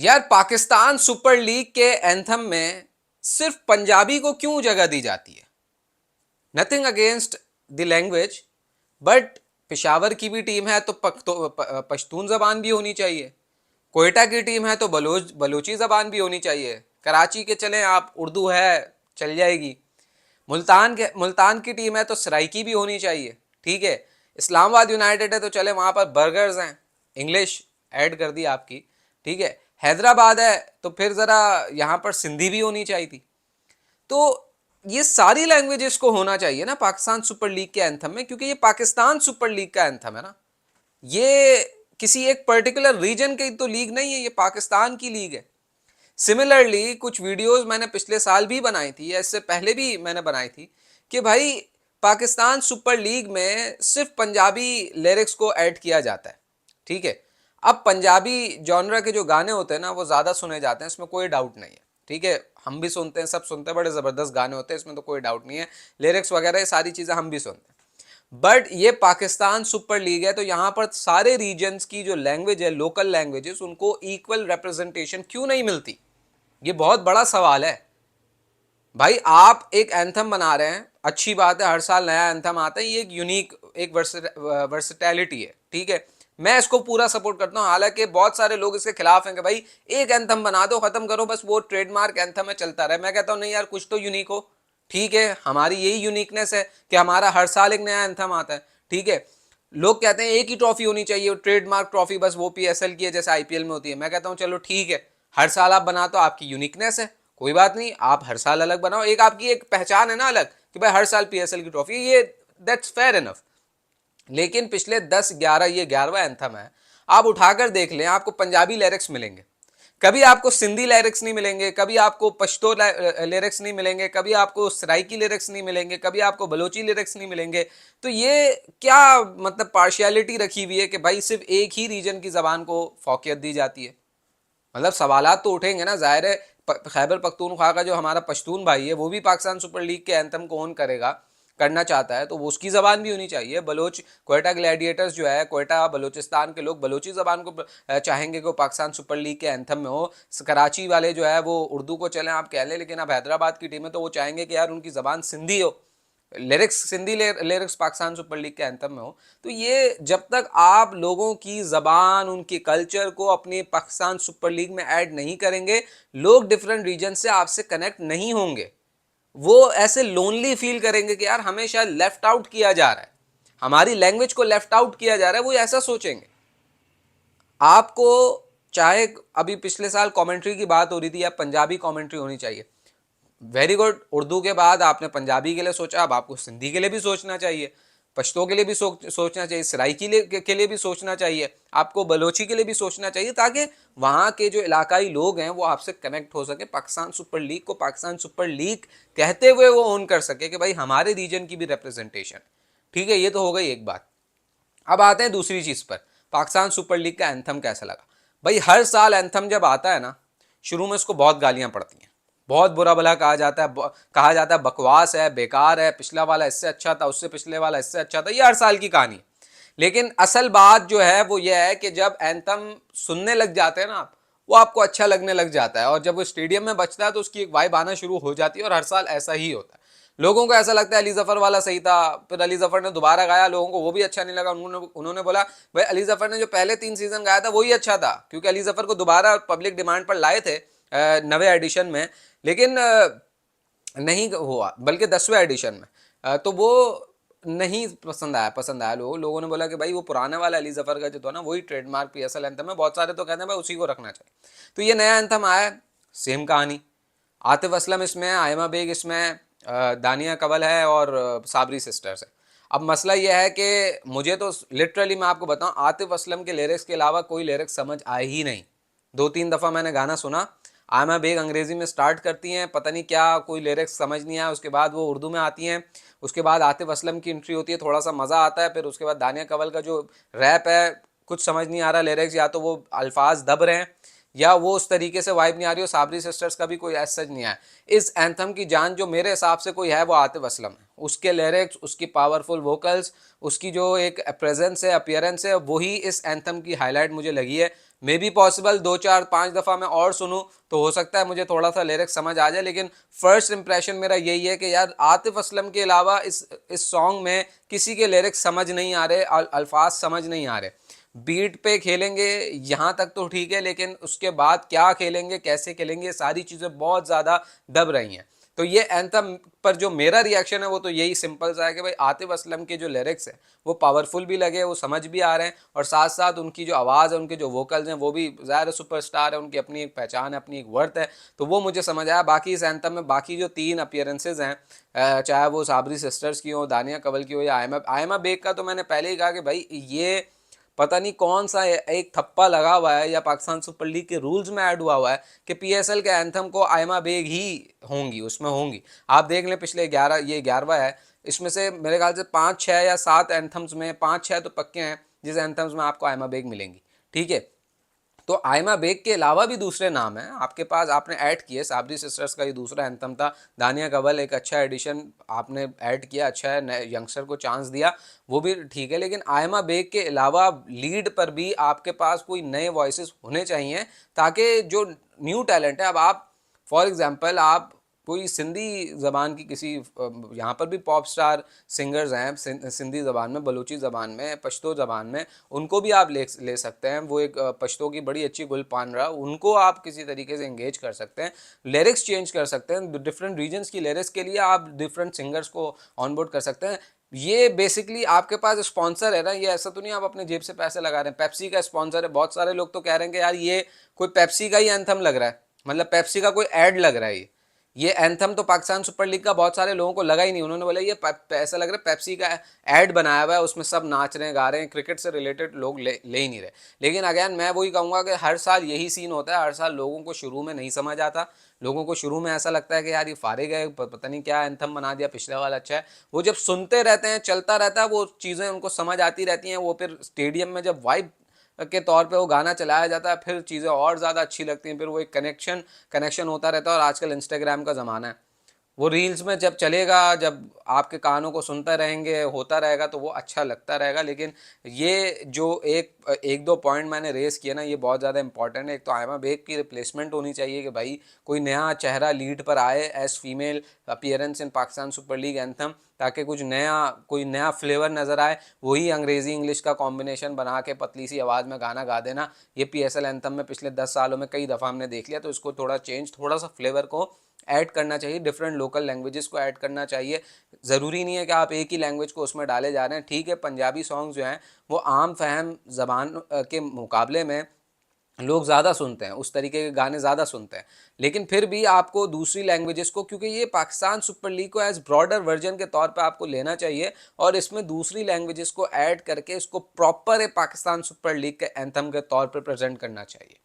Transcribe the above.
यार Pakistan super league के anthem में सिर्फ पंजाबी को क्यों जगह दी जाती है? Nothing against the language, but Peshawar की भी टीम है तो पश्तून जबान भी होनी चाहिए। कोयटा की टीम है तो बलोची जबान भी होनी चाहिए। कराची के चले आप, उर्दू है, चल जाएगी। मुल्तान की टीम है तो सराइकी भी होनी चाहिए, ठीक है। इस्लामाबाद यूनाइटेड है तो चले वहां पर बर्गर्स हैं, इंग्लिश ऐड कर दी आपकी, ठीक है। हैदराबाद है तो फिर जरा यहां पर सिंधी भी होनी चाहिए थी। तो ये सारी लैंग्वेजेस को होना चाहिए ना पाकिस्तान सुपर लीग के एंथम में, क्योंकि ये पाकिस्तान सुपर लीग का एंथम है ना। ये किसी एक पर्टिकुलर रीजन की तो लीग नहीं है, ये पाकिस्तान की लीग है। सिमिलरली कुछ वीडियोस मैंने पिछले साल भी बनाई थी या इससे पहले भी मैंने बनाई थी कि भाई पाकिस्तान सुपर लीग में सिर्फ पंजाबी लिरिक्स को ऐड किया जाता है, ठीक है। अब पंजाबी जॉनरा के जो गाने होते हैं ना वो ज़्यादा सुने जाते हैं, इसमें कोई डाउट नहीं है, ठीक है। हम भी सुनते हैं, सब सुनते हैं, बड़े ज़बरदस्त गाने होते हैं, इसमें तो कोई डाउट नहीं है। लिरिक्स वगैरह ये सारी चीज़ें हम भी सुनते हैं। बट ये पाकिस्तान सुपर लीग है तो यहाँ पर सारे रीजन्स की जो लैंग्वेज है, लोकल लैंग्वेजेस, उनको इक्वल रिप्रेजेंटेशन क्यों नहीं मिलती? ये बहुत बड़ा सवाल है भाई। आप एक एंथम बना रहे हैं, अच्छी बात है, हर साल नया एंथम आता है, ये एक यूनिक, एक वर्सेटैलिटी है, ठीक है। मैं इसको पूरा सपोर्ट करता हूं, हालांकि बहुत सारे लोग इसके खिलाफ हैं कि भाई एक एंथम बना दो, खत्म करो, बस वो ट्रेडमार्क एंथम है, चलता रहे। मैं कहता हूं नहीं यार, कुछ तो यूनिक हो, ठीक है। हमारी यही यूनिकनेस है कि हमारा हर साल एक नया एंथम आता है, ठीक है। लोग कहते हैं एक ही ट्रॉफी होनी चाहिए, ट्रेडमार्क ट्रॉफी, बस वो पीएसएल की है जैसे आईपीएल में होती है। मैं कहता हूं चलो ठीक है, हर साल आप बना तो आपकी यूनिकनेस है, कोई बात नहीं, आप हर साल अलग बनाओ, एक आपकी एक पहचान है ना अलग, कि भाई हर साल पीएसएल की ट्रॉफी, ये दैट्स फेयर इनफ। लेकिन पिछले 10-11, ये 11वां एंथम है, आप उठाकर देख लें, आपको पंजाबी लिरिक्स मिलेंगे, कभी आपको सिंधी लिरिक्स नहीं मिलेंगे, कभी आपको पश्तो लिरिक्स नहीं मिलेंगे, कभी आपको सराइकी लिरिक्स नहीं मिलेंगे, कभी आपको बलोची लिरिक्स नहीं मिलेंगे। तो ये क्या मतलब पार्शियलिटी रखी हुई है कि भाई सिर्फ एक ही रीजन की जबान को फोकियत दी जाती है? मतलब सवालात तो उठेंगे ना, जाहिर है। खैबर पख्तूनख्वा का जो हमारा पश्तून भाई है वो भी पाकिस्तान सुपर लीग के एंथम को ओन करेगा, करना चाहता है, तो वो उसकी ज़बान भी होनी चाहिए। बलोच कोयटा ग्लैडिएटर्स जो है, कोयटा बलोचिस्तान के लोग बलोची ज़बान को चाहेंगे कि वो पाकिस्तान सुपर लीग के एंथम में हो। कराची वाले जो है वो उर्दू को चलें आप कह लें, लेकिन अब हैदराबाद की टीम है तो वो चाहेंगे कि यार उनकी ज़बान सिंधी हो, lyrics Sindhi lyrics Pakistan super league के एंथम में हो। तो ये जब तक आप लोगों की जबान, उनके कल्चर को अपनी पाकिस्तान सुपर लीग में ऐड नहीं करेंगे, लोग डिफरेंट रीजन से आपसे कनेक्ट नहीं होंगे। वो ऐसे लोनली फील करेंगे कि यार हमें शायद लेफ्ट आउट किया जा रहा है, हमारी लैंग्वेज को लेफ्ट आउट किया जा रहा है, वो ऐसा सोचेंगे। आपको चाहे अभी पिछले साल कमेंट्री की बात हो रही थी, या पंजाबी कमेंट्री होनी चाहिए, वेरी गुड। उर्दू के बाद आपने पंजाबी के लिए सोचा, अब आपको सिंधी के लिए भी सोचना चाहिए, पश्तो के लिए भी सोचना चाहिए, सराइकी के लिए भी सोचना चाहिए, आपको बलोची के लिए भी सोचना चाहिए, ताकि वहाँ के जो इलाकाई लोग हैं वो आपसे कनेक्ट हो सके, पाकिस्तान सुपर लीग को पाकिस्तान सुपर लीग कहते हुए वो ओन कर सके कि भाई हमारे रीजन की भी रिप्रेजेंटेशन, ठीक है। ये तो हो गई एक बात। अब आते हैं दूसरी चीज़ पर, पाकिस्तान सुपर लीग का एंथम कैसा लगा? भाई हर साल एंथम जब आता है ना, शुरू में इसको बहुत गालियां पड़ती हैं, बहुत बुरा भला कहा जाता है, कहा जाता है बकवास है, बेकार है, पिछला वाला इससे अच्छा था, उससे पिछले वाला इससे अच्छा था, ये हर साल की कहानी है। लेकिन असल बात जो है वो ये है कि जब एंथम सुनने लग जाते हैं ना आप, वो आपको अच्छा लगने लग जाता है, और जब वो स्टेडियम में बजता है तो उसकी एक वाइब आना शुरू हो जाती है, और हर साल ऐसा ही होता है। लोगों को ऐसा लगता है अली जफर वाला सही था, फिर अली जफर ने दोबारा गाया, लोगों को वो भी अच्छा नहीं लगा, उन्होंने बोला भाई अली जफर ने जो पहले 3 सीजन गाया था वही अच्छा था, क्योंकि अली जफर को दोबारा पब्लिक डिमांड पर लाए थे नवे एडिशन में, लेकिन नहीं हुआ, बल्कि 10वें एडिशन में तो वो नहीं पसंद आया लोगों ने बोला कि भाई वो पुराने वाला अली जफर का जो था ना वही ट्रेडमार्क पीएसएल एंथम है, बहुत सारे तो कहते हैं भाई उसी को रखना चाहिए। तो ये नया एंथम आया, सेम कहानी, आतिफ असलम इसमें है, आयमा बेग इसमें, दानिया कवल है, और साबरी सिस्टर्स है। अब मसला यह है कि मुझे तो लिटरली मैं आपको बताऊं, आतिफ असलम के लिरिक्स के अलावा कोई लिरिक्स समझ आए ही नहीं। 2-3 दफ़ा मैंने गाना सुना, आयमा बेग अंग्रेज़ी में स्टार्ट करती हैं, पता नहीं क्या कोई लिरिक्स समझ नहीं आया, उसके बाद वो उर्दू में आती हैं, उसके बाद आतिफ असलम की एंट्री होती है, थोड़ा सा मज़ा आता है, फिर उसके बाद दानिया कवल का जो रैप है कुछ समझ नहीं आ रहा लिरिक्स, या तो वो अल्फाज दब रहे हैं या वो उस तरीके से वाइब नहीं आ रही हो। साबरी सिस्टर्स का भी कोई एज सच नहीं आया। इस एंथम की जान जो मेरे हिसाब से कोई है वो आतिफ असलम है, उसके लिरिक्स, उसकी पावरफुल वोकल्स, उसकी जो एक प्रेजेंस है, अपीयरेंस है, वही इस एंथम की हाईलाइट मुझे लगी है। मे बी पॉसिबल 2 4 5 दफ़ा मैं और सुनूं तो हो सकता है मुझे थोड़ा सा लिरिक्स समझ आ जाए, लेकिन फर्स्ट इंप्रेशन मेरा यही है कि यार आतिफ असलम के अलावा इस सॉन्ग में किसी के लिरिक्स समझ नहीं आ रहे, अल्फाज समझ नहीं आ रहे। बीट पे खेलेंगे यहाँ तक तो ठीक है, लेकिन उसके बाद क्या खेलेंगे, कैसे खेलेंगे, सारी चीज़ें बहुत ज़्यादा दब रही हैं। तो ये एंथम पर जो मेरा रिएक्शन है वो तो यही सिंपल सा है कि भाई आतिफ असलम के जो लिरिक्स है वो पावरफुल भी लगे, वो समझ भी आ रहे हैं, और साथ साथ उनकी जो आवाज़ है, उनके जो वोकल्स हैं वो भी ज़ाहिर सुपरस्टार है, उनकी अपनी एक पहचान है, अपनी एक वर्थ है। तो वो मुझे समझ आया। बाकी इस एंथम में बाकी जो 3 अपीयरेंसेज हैं, चाहे वो साबरी सिस्टर्स की हो, दानिया कवल की हो, या आयमा बेग का, तो मैंने पहले ही कहा कि भाई ये पता नहीं कौन सा एक थप्पा लगा हुआ है या पाकिस्तान सुपर लीग के रूल्स में ऐड हुआ हुआ है कि पीएसएल के एंथम को आयमा बेग ही होंगी, उसमें होंगी। आप देख लें पिछले 11, ये 11वां है, इसमें से मेरे ख्याल से 5 6 या 7 एंथम्स में 5 6 तो पक्के हैं जिस एंथम्स में आपको आयमा बेग मिलेंगी। ठीक है, तो आयमा बेग के अलावा भी दूसरे नाम हैं आपके पास, आपने ऐड किए। साबरी सिस्टर्स का ये दूसरा एंथम था। दानिया कवल एक अच्छा एडिशन आपने ऐड किया, अच्छा है, नए यंगस्टर को चांस दिया, वो भी ठीक है। लेकिन आयमा बेग के अलावा लीड पर भी आपके पास कोई नए वॉइसेस होने चाहिए, ताकि जो न्यू टैलेंट है, अब आप फॉर एग्जांपल आप कोई सिंधी ज़बान की किसी, यहाँ पर भी पॉप स्टार सिंगर्स हैं सिंधी ज़बान में, बलूची ज़बान में, पश्तो ज़बान में, उनको भी आप ले सकते हैं। वो एक पश्तो की बड़ी अच्छी गुलपान रहा, उनको आप किसी तरीके से एंगेज कर सकते हैं, लिरिक्स चेंज कर सकते हैं, डिफरेंट रीजन्स की लिरिक्स के लिए आप डिफरेंट सिंगर्स को ऑनबोर्ड कर सकते हैं। ये बेसिकली आपके पास स्पॉन्सर है ना, ये ऐसा तो नहीं आप अपने जेब से पैसे लगा रहे हैं। पेप्सी का स्पॉन्सर है, बहुत सारे लोग तो कह रहे हैं कि यार ये कोई पेप्सी का ही एंथम लग रहा है, मतलब पेप्सी का कोई ऐड लग रहा है। ये एंथम तो पाकिस्तान सुपर लीग का बहुत सारे लोगों को लगा ही नहीं, उन्होंने बोला ये ऐसा लग रहा है पेप्सी का ऐड बनाया हुआ है, उसमें सब नाच रहे हैं, गा रहे हैं, क्रिकेट से रिलेटेड लोग ले ही नहीं रहे। लेकिन अगेन मैं वही कहूँगा कि हर साल यही सीन होता है, हर साल लोगों को शुरू में नहीं समझ आता, लोगों को शुरू में ऐसा लगता है कि यार ये फारिग है, पता नहीं क्या एंथम बना दिया, पिछले वाला अच्छा है। वो जब सुनते रहते हैं, चलता रहता है, वो चीज़ें उनको समझ आती रहती हैं, वो फिर स्टेडियम में जब वाइब के तौर पे वो गाना चलाया जाता है, फिर चीज़ें और ज़्यादा अच्छी लगती हैं, फिर वो एक कनेक्शन होता रहता है। और आजकल इंस्टाग्राम का ज़माना है, वो रील्स में जब चलेगा, जब आपके कानों को सुनता रहेंगे, होता रहेगा, तो वो अच्छा लगता रहेगा। लेकिन ये जो एक एक दो पॉइंट मैंने रेस किया ना, ये बहुत ज़्यादा इंपॉर्टेंट है। एक तो आयमा बेग की रिप्लेसमेंट होनी चाहिए कि भाई कोई नया चेहरा लीड पर आए as female appearance in Pakistan super league anthem, ताकि कुछ नया, कोई नया फ्लेवर नज़र आए। वही अंग्रेज़ी इंग्लिश का कॉम्बिनेशन बना के पतली सी आवाज़ में गाना गा देना, ये पीएसएल एंथम में पिछले 10 सालों में कई दफ़ा हमने देख लिया। तो इसको थोड़ा चेंज, थोड़ा सा फ्लेवर को ऐड करना चाहिए, डिफरेंट लोकल लैंग्वेजेस को ऐड करना चाहिए। ज़रूरी नहीं है कि आप एक ही लैंग्वेज को उसमें डाले जा रहे हैं। ठीक है, पंजाबी सॉन्ग जो हैं वो आम फहम ज़बान के मुकाबले में लोग ज़्यादा सुनते हैं, उस तरीके के गाने ज़्यादा सुनते हैं। लेकिन फिर भी आपको दूसरी लैंग्वेजेस को, क्योंकि ये पाकिस्तान सुपर लीग को एज ब्रॉडर वर्जन के तौर पे आपको लेना चाहिए, और इसमें दूसरी लैंग्वेजेस को ऐड करके इसको प्रॉपर पाकिस्तान सुपर लीग के एंथम के तौर पर प्रेजेंट करना चाहिए।